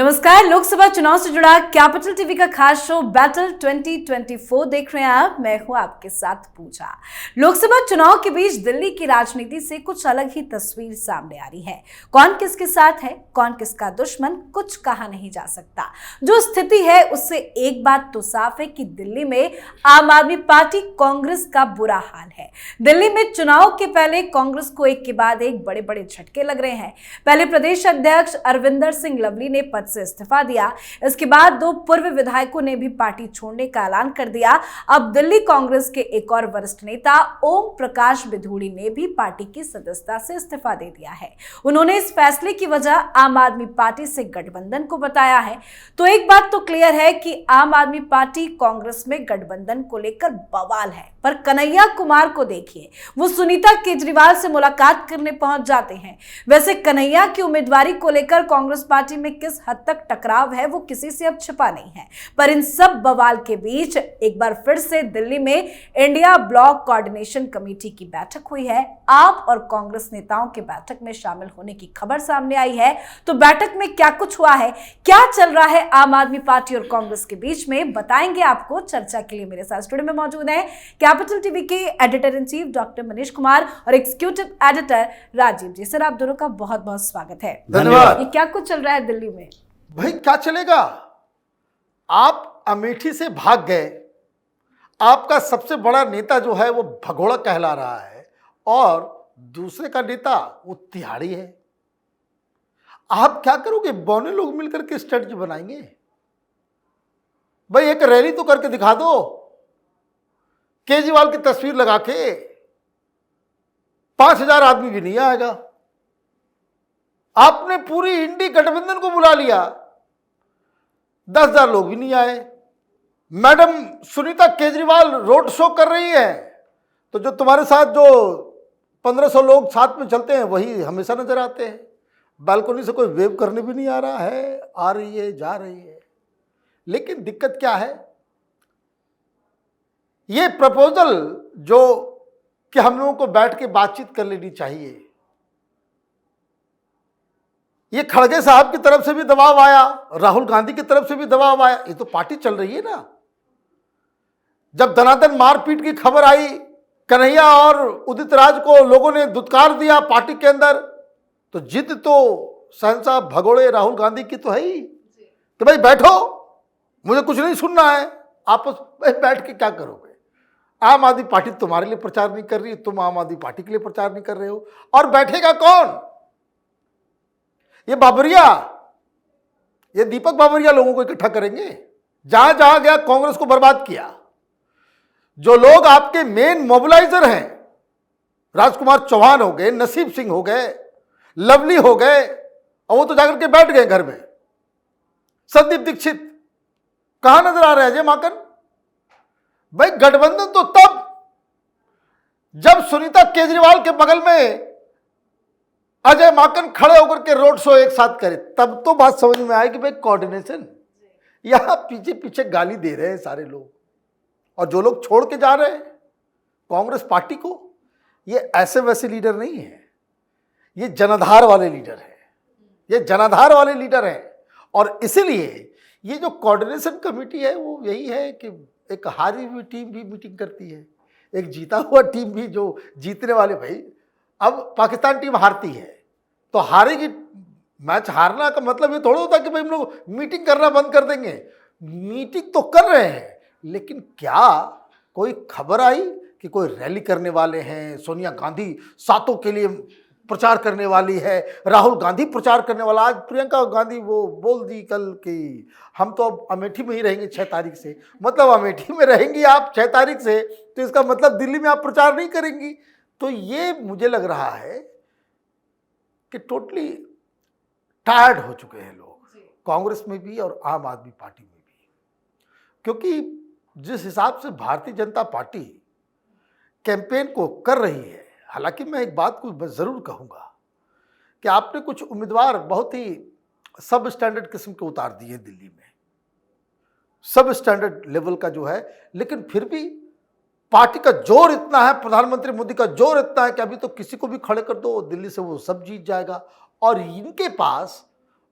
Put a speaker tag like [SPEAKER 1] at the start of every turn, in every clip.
[SPEAKER 1] नमस्कार। लोकसभा चुनाव से जुड़ा कैपिटल टीवी का खास शो बैटल 2024 देख रहे हैं आप। मैं हूं आपके साथ पूजा। लोकसभा चुनाव के बीच दिल्ली की राजनीति से कुछ अलग ही तस्वीर सामने आ रही है। कौन किसके साथ है, कौन किसका दुश्मन, कुछ कहा नहीं जा सकता। जो स्थिति है उससे एक बात तो साफ है कि दिल्ली में आम आदमी पार्टी कांग्रेस का बुरा हाल है। दिल्ली में चुनाव के पहले कांग्रेस को एक के बाद एक बड़े बड़े झटके लग रहे हैं। पहले प्रदेश अध्यक्ष अरविंदर सिंह लवली ने पद से इस्तीफा दिया। इसके बाद दो पूर्व विधायकों ने भी पार्टी छोड़ने का ऐलान कर दिया। अब दिल्ली कांग्रेस के एक और वरिष्ठ नेता ओम प्रकाश बिधूड़ी ने भी पार्टी की सदस्यता से इस्तीफा दे दिया है। उन्होंने इस फैसले की वजह आम आदमी पार्टी से गठबंधन को बताया है। तो एक बात तो क्लियर है कि आम आदमी पार्टी कांग्रेस में गठबंधन को लेकर बवाल है। पर कन्हैया कुमार को देखिए, वो सुनीता केजरीवाल से मुलाकात करने पहुंच जाते हैं। वैसे कन्हैया की उम्मीदवारी को लेकर कांग्रेस पार्टी में किस हद तक टकराव है वो किसी से अब छिपा नहीं है। पर इन सब बवाल के बीच एक बार फिर से दिल्ली में इंडिया ब्लॉक कोऑर्डिनेशन कमेटी की बैठक हुई है। आप और कांग्रेस नेताओं के बैठक में शामिल होने की खबर सामने आई है। तो बैठक में क्या कुछ हुआ है, क्या चल रहा है आम आदमी पार्टी और कांग्रेस के बीच में, बताएंगे आपको। चर्चा के लिए मेरे साथ स्टूडियो में मौजूद है कैपिटल टीवी के editor in chief doctor Manish Kumar और एग्जीक्यूटिव एडिटर राजीव जी। सर, आप दोनों का बहुत बहुत स्वागत है।
[SPEAKER 2] धन्यवाद।
[SPEAKER 1] ये क्या कुछ चल रहा है दिल्ली में?
[SPEAKER 2] भाई क्या चलेगा, आप अमेठी से भाग गए, आपका सबसे बड़ा नेता जो है वो भगोड़ा कहला रहा है और दूसरे का नेता वो तिहाड़ी है। आप क्या करोगे? बौने लोग मिलकर के स्ट्रेटजी बनाएंगे। भाई एक रैली तो करके दिखा दो, केजरीवाल की तस्वीर लगा के 5,000 आदमी भी नहीं आएगा। आपने पूरी इंडी गठबंधन को बुला लिया, 10,000 लोग भी नहीं आए। Madam Sunita Kejriwal road show कर रही है, तो जो तुम्हारे साथ जो 1,500 लोग साथ में चलते हैं वही हमेशा नजर आते हैं। बालकनी से कोई वेव करने भी नहीं आ रहा है, आ रही है, जा रही है। लेकिन दिक्कत क्या है, ये प्रपोजल जो कि हम लोगों को बैठ के बातचीत कर लेनी चाहिए, ये खड़गे साहब की तरफ से भी दबाव आया, राहुल गांधी की तरफ से भी दबाव आया। ये तो पार्टी चल रही है ना। जब धनाधन मारपीट की खबर आई, कन्हैया और उदित राज को लोगों ने दुत्कार दिया पार्टी के अंदर, तो जिद तो सहनसा भगोड़े राहुल गांधी की तो है ही कि भाई बैठो, मुझे कुछ नहीं सुनना है। आपस में बैठ के क्या करोगे? आम आदमी पार्टी तुम्हारे लिए प्रचार नहीं कर रही, तुम आम आदमी पार्टी के लिए प्रचार नहीं कर रहे हो, और बैठेगा कौन? ये बाबरिया, ये दीपक बाबरिया लोगों को इकट्ठा करेंगे। जहां जहां गया कांग्रेस को बर्बाद किया। जो लोग आपके मेन मोबिलाइजर हैं, राजकुमार चौहान हो गए, नसीब सिंह हो गए, लवली हो गए, और वो तो जाकर के बैठ गए घर में। संदीप दीक्षित कहां नजर आ रहे हैं? अजय माकन। भाई गठबंधन तो तब जब सुनीता केजरीवाल के बगल में अजय माकन खड़े होकर के रोड शो एक साथ करे, तब तो बात समझ में आए कि भाई कोऑर्डिनेशन। यहां पीछे पीछे गाली दे रहे हैं सारे लोग, और जो लोग छोड़ के जा रहे हैं कांग्रेस पार्टी को, ये ऐसे वैसे लीडर नहीं है, ये जनाधार वाले लीडर है, ये जनाधार वाले लीडर है। और इसीलिए ये जो कोऑर्डिनेशन कमेटी है वो यही है कि एक हारी हुई टीम भी मीटिंग करती है, एक जीता हुआ टीम भी, जो जीतने वाले। भाई अब पाकिस्तान टीम हारती है तो हारेगी। मैच हारना का मतलब ये थोड़ा होता कि भाई हम लोग मीटिंग करना बंद कर देंगे। मीटिंग तो कर रहे हैं, लेकिन क्या कोई खबर आई कि कोई रैली करने वाले हैं? सोनिया गांधी सातों के लिए प्रचार करने वाली है, राहुल गांधी प्रचार करने वाला। आज प्रियंका गांधी वो बोल दी कल कि हम तो अब अमेठी में ही रहेंगे 6 तारीख से। मतलब अमेठी में रहेंगी आप 6 तारीख से, तो इसका मतलब दिल्ली में आप प्रचार नहीं करेंगी। तो ये मुझे लग रहा है कि टोटली टायर्ड हो चुके हैं लोग, कांग्रेस में भी और आम आदमी पार्टी में भी। क्योंकि जिस हिसाब से भारतीय जनता पार्टी कैंपेन को कर रही है, हालांकि मैं एक बात को जरूर कहूंगा कि आपने कुछ उम्मीदवार बहुत ही सब स्टैंडर्ड किस्म के उतार दिए दिल्ली में, सब स्टैंडर्ड लेवल का जो है। लेकिन फिर भी पार्टी का जोर इतना है, प्रधानमंत्री मोदी का जोर इतना है कि अभी तो किसी को भी खड़े कर दो दिल्ली से वो सब जीत जाएगा। और इनके पास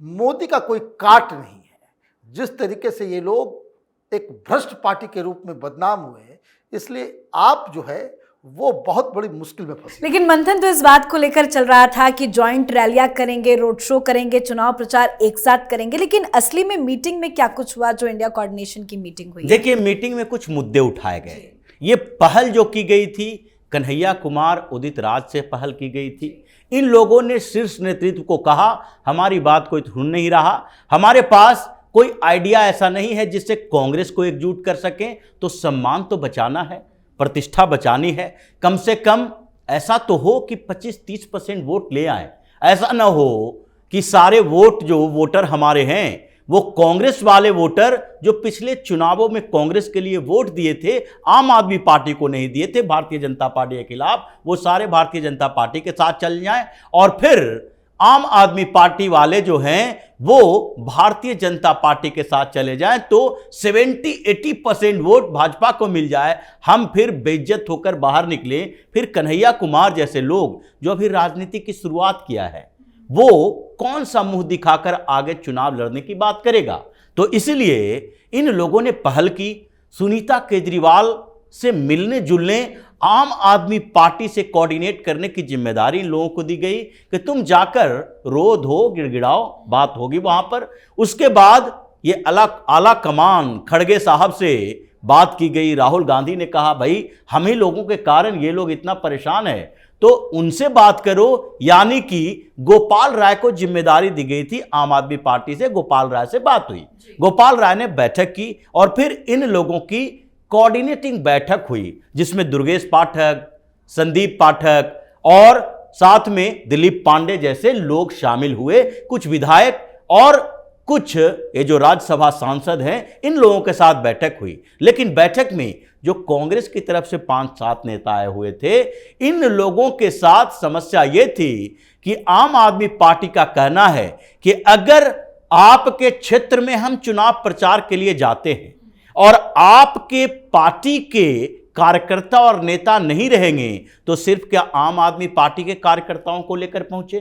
[SPEAKER 2] मोदी का कोई काट नहीं है। जिस तरीके से ये लोग एक भ्रष्ट पार्टी के रूप में बदनाम हुए हैं, इसलिए आप जो है वो बहुत बड़ी मुश्किल में फंसे।
[SPEAKER 1] लेकिन मंथन तो इस बात को लेकर चल रहा था कि जॉइंट रैलियां करेंगे, रोड शो करेंगे, चुनाव प्रचार एक साथ करेंगे, लेकिन असली में मीटिंग में क्या कुछ हुआ जो इंडिया कोऑर्डिनेशन की मीटिंग हुई?
[SPEAKER 3] देखिए, मीटिंग में कुछ मुद्दे उठाए गए। ये पहल जो की गई थी कन्हैया कुमार उदित राज से पहल की गई थी। इन लोगों ने शीर्ष नेतृत्व को कहा हमारी बात कोई सुन नहीं रहा, हमारे पास कोई आइडिया ऐसा नहीं है जिससे कांग्रेस को एकजुट कर सकें, तो सम्मान तो बचाना है, प्रतिष्ठा बचानी है, कम से कम ऐसा तो हो कि 25-30% वोट ले आए। ऐसा ना हो कि सारे वोट जो वोटर हमारे हैं वो कांग्रेस वाले वोटर जो पिछले चुनावों में कांग्रेस के लिए वोट दिए थे, आम आदमी पार्टी को नहीं दिए थे, भारतीय जनता पार्टी के खिलाफ, वो सारे भारतीय जनता पार्टी के साथ चल जाएं और फिर आम आदमी पार्टी वाले जो हैं वो भारतीय जनता पार्टी के साथ चले जाएं, तो 70-80% वोट भाजपा को मिल जाए, हम फिर बेइज्जत होकर बाहर निकले। फिर कन्हैया कुमार जैसे लोग जो अभी राजनीति की शुरुआत किया है वो कौन सा मुंह दिखाकर आगे चुनाव लड़ने की बात करेगा? तो इसलिए इन लोगों ने पहल की। सुनीता केजरीवाल से मिलने जुलने, आम आदमी पार्टी से कोऑर्डिनेट करने की जिम्मेदारी इन लोगों को दी गई कि तुम जाकर रो धो गिड़गिड़ाओ, बात होगी वहां पर। उसके बाद ये आला कमान खड़गे साहब से बात की गई। राहुल गांधी ने कहा भाई हम ही लोगों के कारण ये लोग इतना परेशान है, तो उनसे बात करो। यानी कि गोपाल राय को जिम्मेदारी दी गई थी, आम आदमी पार्टी से गोपाल राय से बात हुई, गोपाल राय ने बैठक की और फिर इन लोगों की कोऑर्डिनेटिंग बैठक हुई जिसमें दुर्गेश पाठक, संदीप पाठक और साथ में दिलीप पांडे जैसे लोग शामिल हुए, कुछ विधायक और कुछ ये जो राज्यसभा सांसद हैं, इन लोगों के साथ बैठक हुई। लेकिन बैठक में जो कांग्रेस की तरफ से 5-7 नेता आए हुए थे, इन लोगों के साथ समस्या ये थी कि आम आदमी पार्टी का कहना है कि अगर आपके क्षेत्र में हम चुनाव प्रचार के लिए जाते हैं और आपके पार्टी के कार्यकर्ता और नेता नहीं रहेंगे, तो सिर्फ क्या आम आदमी पार्टी के कार्यकर्ताओं को लेकर पहुंचे,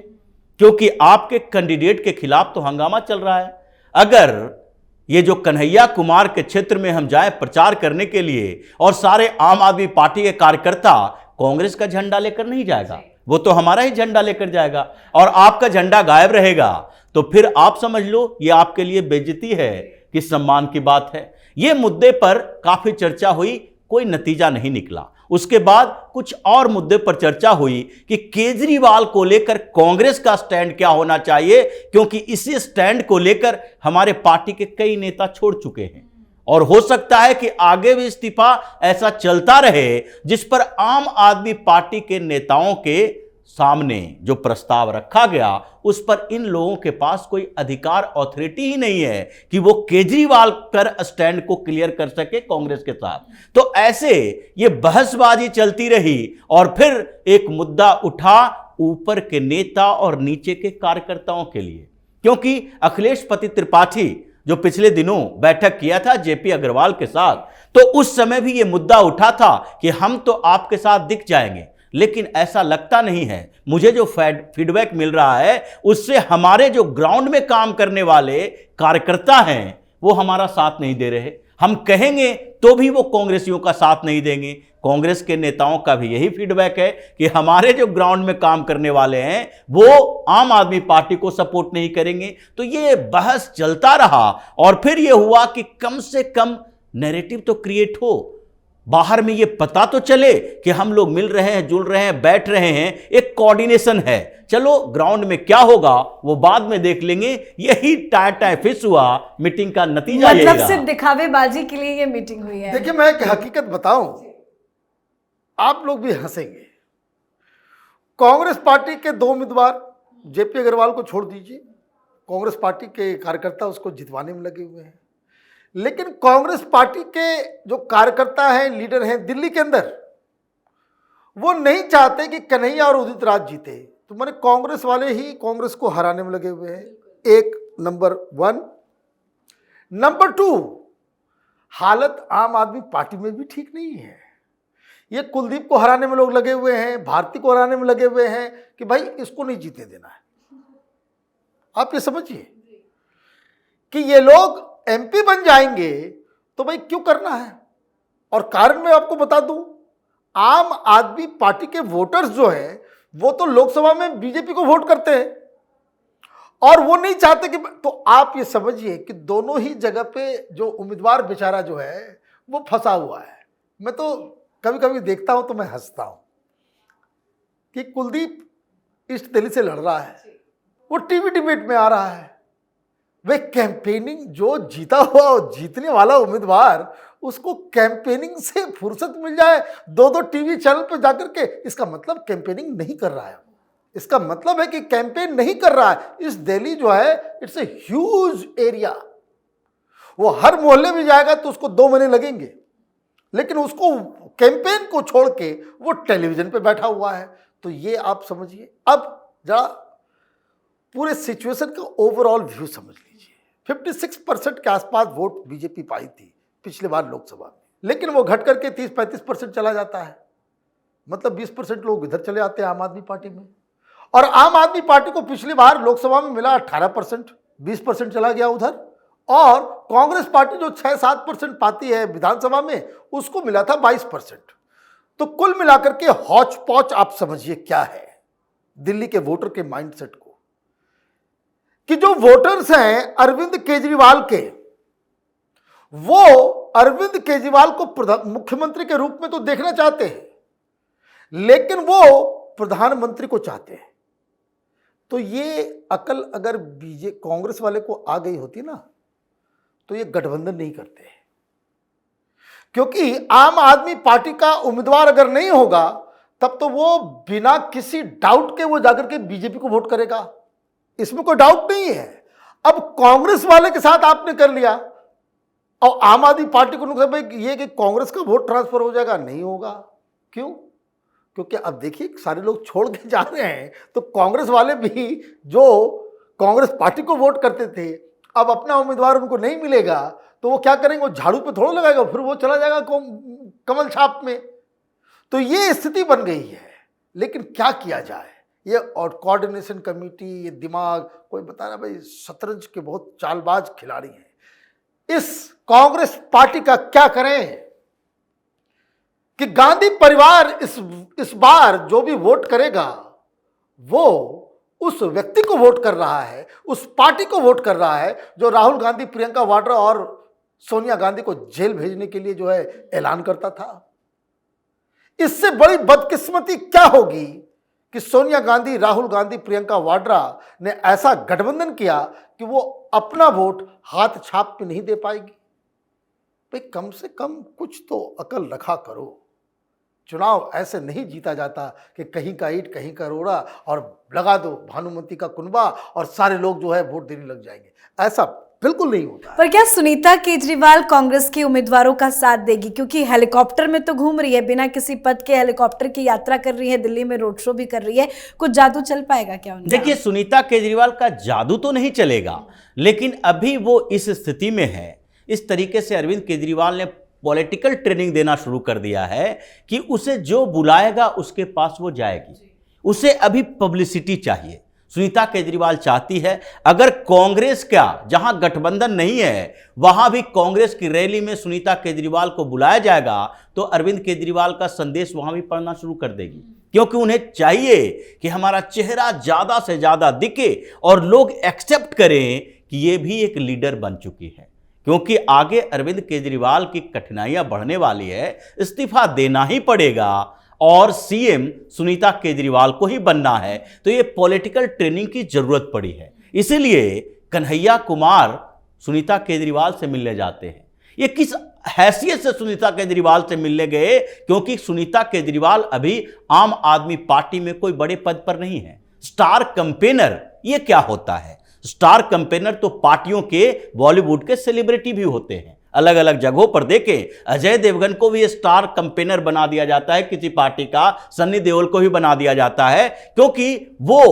[SPEAKER 3] क्योंकि आपके कैंडिडेट के खिलाफ तो हंगामा चल रहा है। अगर ये जो कन्हैया कुमार के क्षेत्र में हम जाए प्रचार करने के लिए और सारे आम आदमी पार्टी के कार्यकर्ता कांग्रेस का झंडा लेकर नहीं जाएगा, वो तो हमारा ही झंडा लेकर जाएगा और आपका झंडा गायब रहेगा, तो फिर आप समझ लो ये आपके लिए बेइज्जती है कि सम्मान की बात है। ये मुद्दे पर काफी चर्चा हुई, कोई नतीजा नहीं निकला। उसके बाद कुछ और मुद्दे पर चर्चा हुई कि केजरीवाल को लेकर कांग्रेस का स्टैंड क्या होना चाहिए, क्योंकि इसी स्टैंड को लेकर हमारे पार्टी के कई नेता छोड़ चुके हैं और हो सकता है कि आगे भी इस्तीफा ऐसा चलता रहे, जिस पर आम आदमी पार्टी के नेताओं के सामने जो प्रस्ताव रखा गया उस पर इन लोगों के पास कोई अधिकार, अथॉरिटी ही नहीं है कि वो केजरीवाल पर स्टैंड को क्लियर कर सके कांग्रेस के साथ। तो ऐसे ये बहसबाजी चलती रही और फिर एक मुद्दा उठा ऊपर के नेता और नीचे के कार्यकर्ताओं के लिए, क्योंकि अखिलेश पति त्रिपाठी जो पिछले दिनों बैठक किया था जेपी अग्रवाल के साथ, तो उस समय भी ये मुद्दा उठा था कि हम तो आपके साथ दिख जाएंगे, लेकिन ऐसा लगता नहीं है। मुझे जो फीडबैक मिल रहा है उससे हमारे जो ग्राउंड में काम करने वाले कार्यकर्ता हैं वो हमारा साथ नहीं दे रहे। हम कहेंगे तो भी वो कांग्रेसियों का साथ नहीं देंगे। कांग्रेस के नेताओं का भी यही फीडबैक है कि हमारे जो ग्राउंड में काम करने वाले हैं वो आम आदमी पार्टी को सपोर्ट नहीं करेंगे। तो ये बहस चलता रहा और फिर ये हुआ कि कम से कम नैरेटिव तो क्रिएट हो, बाहर में ये पता तो चले कि हम लोग मिल रहे हैं, जुल रहे हैं, बैठ रहे हैं, एक कोऑर्डिनेशन है। चलो ग्राउंड में क्या होगा वो बाद में देख लेंगे। यही टाटा फिस हुआ, मीटिंग का नतीजा यही
[SPEAKER 1] मतलब
[SPEAKER 3] रहा।
[SPEAKER 1] सिर्फ दिखावेबाजी के लिए ये मीटिंग हुई है।
[SPEAKER 2] देखिए मैं एक हकीकत बताऊं, आप लोग भी हंसेंगे। कांग्रेस पार्टी के 2 उम्मीदवार, जेपी अग्रवाल को छोड़ दीजिए, कांग्रेस पार्टी के कार्यकर्ता उसको जितवाने में लगे हुए हैं, लेकिन कांग्रेस पार्टी के जो कार्यकर्ता हैं, लीडर हैं दिल्ली के अंदर, वो नहीं चाहते कि कन्हैया और उदित राज जीते। तो मैंने कांग्रेस वाले ही कांग्रेस को हराने में लगे हुए हैं, एक नंबर 1। नंबर 2, हालत आम आदमी पार्टी में भी ठीक नहीं है। ये कुलदीप को हराने में लोग लगे हुए हैं, भारती को हराने में लगे हुए हैं कि भाई इसको नहीं जीतने देना है। आप ये समझिए, कि ये लोग एमपी बन जाएंगे, तो भाई क्यों करना है। और कारण मैं आपको बता दूं, आम आदमी पार्टी के वोटर्स जो हैं वो तो लोकसभा में बीजेपी को वोट करते हैं और वो नहीं चाहते कि, तो आप ये समझिए कि दोनों ही जगह पे जो उम्मीदवार बेचारा जो है वो फंसा हुआ है। मैं तो कभी कभी देखता हूं तो मैं हंसता हूं कि कुलदीप ईस्ट दिल्ली से लड़ रहा है, वो टीवी डिबेट में आ रहा है। वे कैंपेनिंग, जो जीता हुआ और जीतने वाला उम्मीदवार, उसको कैंपेनिंग से फुर्सत मिल जाए दो दो टीवी चैनल पर जाकर के, इसका मतलब कैंपेनिंग नहीं कर रहा है। इसका मतलब है कि कैंपेन नहीं कर रहा है। इस दिल्ली जो है इट्स ए ह्यूज एरिया, वो हर मोहल्ले में जाएगा तो उसको 2 महीने लगेंगे, लेकिन उसको कैंपेन को छोड़ के वो टेलीविजन पे बैठा हुआ है। तो ये आप समझिए। अब जरा पूरे सिचुएशन का ओवरऑल व्यू समझ लीजिए। 56% के आसपास वोट बीजेपी पाई थी पिछले बार लोकसभा में, लेकिन वो घट करके 30-35% चला जाता है। मतलब 20% लोग इधर चले आते हैं आम आदमी पार्टी में, और आम आदमी पार्टी को पिछली बार लोकसभा में मिला 18%, 20% चला गया उधर। और कांग्रेस पार्टी जो 6-7% पाती है विधानसभा में, उसको मिला था 22%। तो कुल मिलाकर के हौच पौच आप समझिए क्या है दिल्ली के वोटर के माइंडसेट को, कि जो वोटर्स हैं अरविंद केजरीवाल के, वो अरविंद केजरीवाल को मुख्यमंत्री के रूप में तो देखना चाहते हैं, लेकिन वो प्रधानमंत्री को चाहते हैं। तो ये अकल अगर कांग्रेस वाले को आ गई होती ना, तो ये गठबंधन नहीं करते, क्योंकि आम आदमी पार्टी का उम्मीदवार अगर नहीं होगा तब तो वो बिना किसी डाउट के वो जाकर के बीजेपी को वोट करेगा, इसमें कोई डाउट नहीं है। अब कांग्रेस वाले के साथ आपने कर लिया और आम आदमी पार्टी को नुकसान, भाई ये कि कांग्रेस का वोट ट्रांसफर हो जाएगा, नहीं होगा। क्यों? क्योंकि अब देखिए सारे लोग छोड़ के जा रहे हैं, तो कांग्रेस वाले भी जो कांग्रेस पार्टी को वोट करते थे, अब अपना उम्मीदवार उनको नहीं मिलेगा तो वो क्या करेंगे, वो झाड़ू पे थोड़ा लगाएगा, फिर वो चला जाएगा कमल छाप में। तो ये स्थिति बन गई है। लेकिन क्या किया जाए, ये और कोऑर्डिनेशन कमेटी, ये दिमाग, कोई बता रहा भाई शतरंज के बहुत चालबाज खिलाड़ी हैं। इस कांग्रेस पार्टी का क्या करें कि गांधी परिवार इस बार जो भी वोट करेगा वो उस व्यक्ति को वोट कर रहा है, उस पार्टी को वोट कर रहा है जो राहुल गांधी, प्रियंका वाड्रा और सोनिया गांधी को जेल भेजने के लिए जो है ऐलान करता था। इससे बड़ी बदकिस्मती क्या होगी कि सोनिया गांधी, राहुल गांधी, प्रियंका वाड्रा ने ऐसा गठबंधन किया कि वो अपना वोट हाथ छाप पे नहीं दे पाएगी। भाई कम से कम कुछ तो अकल रखा करो। चुनाव ऐसे नहीं जीता जाता कि कहीं का ईंट कहीं का रोड़ा और लगा दो भानुमती का कुनबा और सारे लोग जो है वोट देने लग जाएंगे, ऐसा बिल्कुल नहीं होता है।
[SPEAKER 1] पर क्या सुनीता केजरीवाल कांग्रेस के उम्मीदवारों का साथ देगी? क्योंकि हेलीकॉप्टर में तो घूम रही है, बिना किसी पद के हेलीकॉप्टर की यात्रा कर रही है, दिल्ली में रोड शो भी कर रही है, कुछ जादू चल पाएगा क्या उनका?
[SPEAKER 3] देखिए, सुनीता केजरीवाल का जादू तो नहीं चलेगा, लेकिन अभी वो इस स्थिति में है। इस तरीके से अरविंद केजरीवाल ने पॉलिटिकल ट्रेनिंग देना शुरू कर दिया है कि उसे जो बुलाएगा उसके पास वो जाएगी। उसे अभी पब्लिसिटी चाहिए। सुनीता केजरीवाल चाहती है अगर कांग्रेस का जहां गठबंधन नहीं है वहां भी कांग्रेस की रैली में सुनीता केजरीवाल को बुलाया जाएगा तो अरविंद केजरीवाल का संदेश वहां भी पढ़ना शुरू कर देगी, क्योंकि उन्हें चाहिए कि हमारा चेहरा ज्यादा से ज्यादा दिखे और लोग एक्सेप्ट करें कि ये भी एक लीडर बन चुकी है। क्योंकि आगे अरविंद केजरीवाल की कठिनाइयां बढ़ने वाली है, इस्तीफा देना ही पड़ेगा और सीएम सुनीता केजरीवाल को ही बनना है, तो ये पॉलिटिकल ट्रेनिंग की जरूरत पड़ी है। इसीलिए कन्हैया कुमार सुनीता केजरीवाल से मिलने जाते हैं। ये किस हैसियत से सुनीता केजरीवाल से मिलने गए? क्योंकि सुनीता केजरीवाल अभी आम आदमी पार्टी में कोई बड़े पद पर नहीं है। स्टार कैंपेनर, ये क्या होता है? स्टार कैंपेनर तो पार्टियों के, बॉलीवुड के सेलिब्रिटी भी होते हैं। अलग अलग जगहों पर देखें, अजय देवगन को भी स्टार कैंपेनर बना दिया जाता है किसी पार्टी का, सन्नी देओल को भी बना दिया जाता है, क्योंकि वो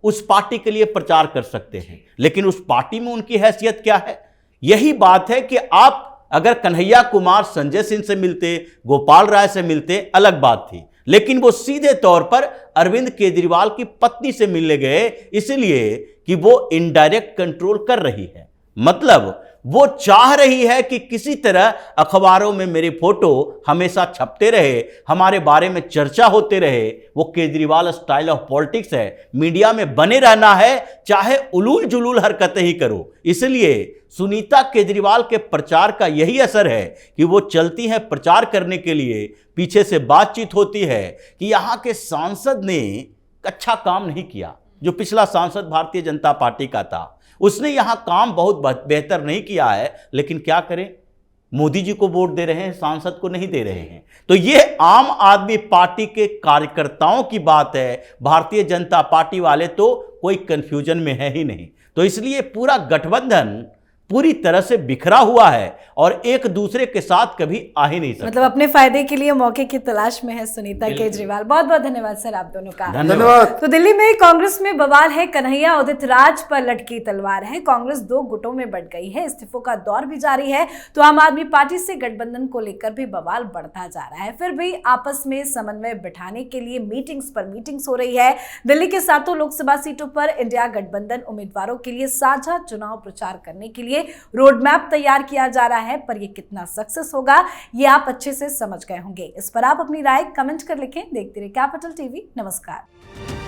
[SPEAKER 3] उस पार्टी के लिए प्रचार कर सकते हैं। लेकिन उस पार्टी में उनकी हैसियत क्या है? यही बात है कि आप अगर कन्हैया कुमार संजय सिंह से मिलते, गोपाल राय से मिलते, अलग बात थी, लेकिन वो सीधे तौर पर अरविंद केजरीवाल की पत्नी से मिलने गए, इसलिए कि वो इनडायरेक्ट कंट्रोल कर रही है। मतलब वो चाह रही है कि किसी तरह अखबारों में मेरे फोटो हमेशा छपते रहे, हमारे बारे में चर्चा होते रहे। वो केजरीवाल स्टाइल ऑफ पॉलिटिक्स है, मीडिया में बने रहना है, चाहे उलूल जुलूल हरकतें ही करो। इसलिए सुनीता केजरीवाल के प्रचार का यही असर है कि वो चलती हैं प्रचार करने के लिए, पीछे से बातचीत होती है कि यहाँ के सांसद ने अच्छा काम नहीं किया। जो पिछला सांसद भारतीय जनता पार्टी का था, उसने यहां काम बहुत बेहतर नहीं किया है, लेकिन क्या करें, मोदी जी को वोट दे रहे हैं, सांसद को नहीं दे रहे हैं। तो यह आम आदमी पार्टी के कार्यकर्ताओं की बात है, भारतीय जनता पार्टी वाले तो कोई कंफ्यूजन में है ही नहीं। तो इसलिए पूरा गठबंधन पूरी तरह से बिखरा हुआ है और एक दूसरे के साथ कभी आ ही नहीं सकता।
[SPEAKER 1] मतलब अपने फायदे के लिए मौके की तलाश में है सुनीता केजरीवाल। बहुत बहुत धन्यवाद सर आप दोनों का।
[SPEAKER 2] धन्यवाद।
[SPEAKER 1] तो दिल्ली में कांग्रेस में बवाल है, कन्हैया उदित राज पर लटकी तलवार है। कांग्रेस 2 गुटों में बंट गई है, इस्तीफों का दौर भी जारी है। तो आम आदमी पार्टी से गठबंधन को लेकर भी बवाल बढ़ता जा रहा है। फिर भी आपस में समन्वय बिठाने के लिए मीटिंग्स पर मीटिंग्स हो रही है। दिल्ली के 7 लोकसभा सीटों पर इंडिया गठबंधन उम्मीदवारों के लिए साझा चुनाव प्रचार करने के लिए रोड मैप तैयार किया जा रहा है, पर यह कितना सक्सेस होगा ये आप अच्छे से समझ गए होंगे। इस पर आप अपनी राय कमेंट कर लिखें। देखते रहिए कैपिटल टीवी। नमस्कार।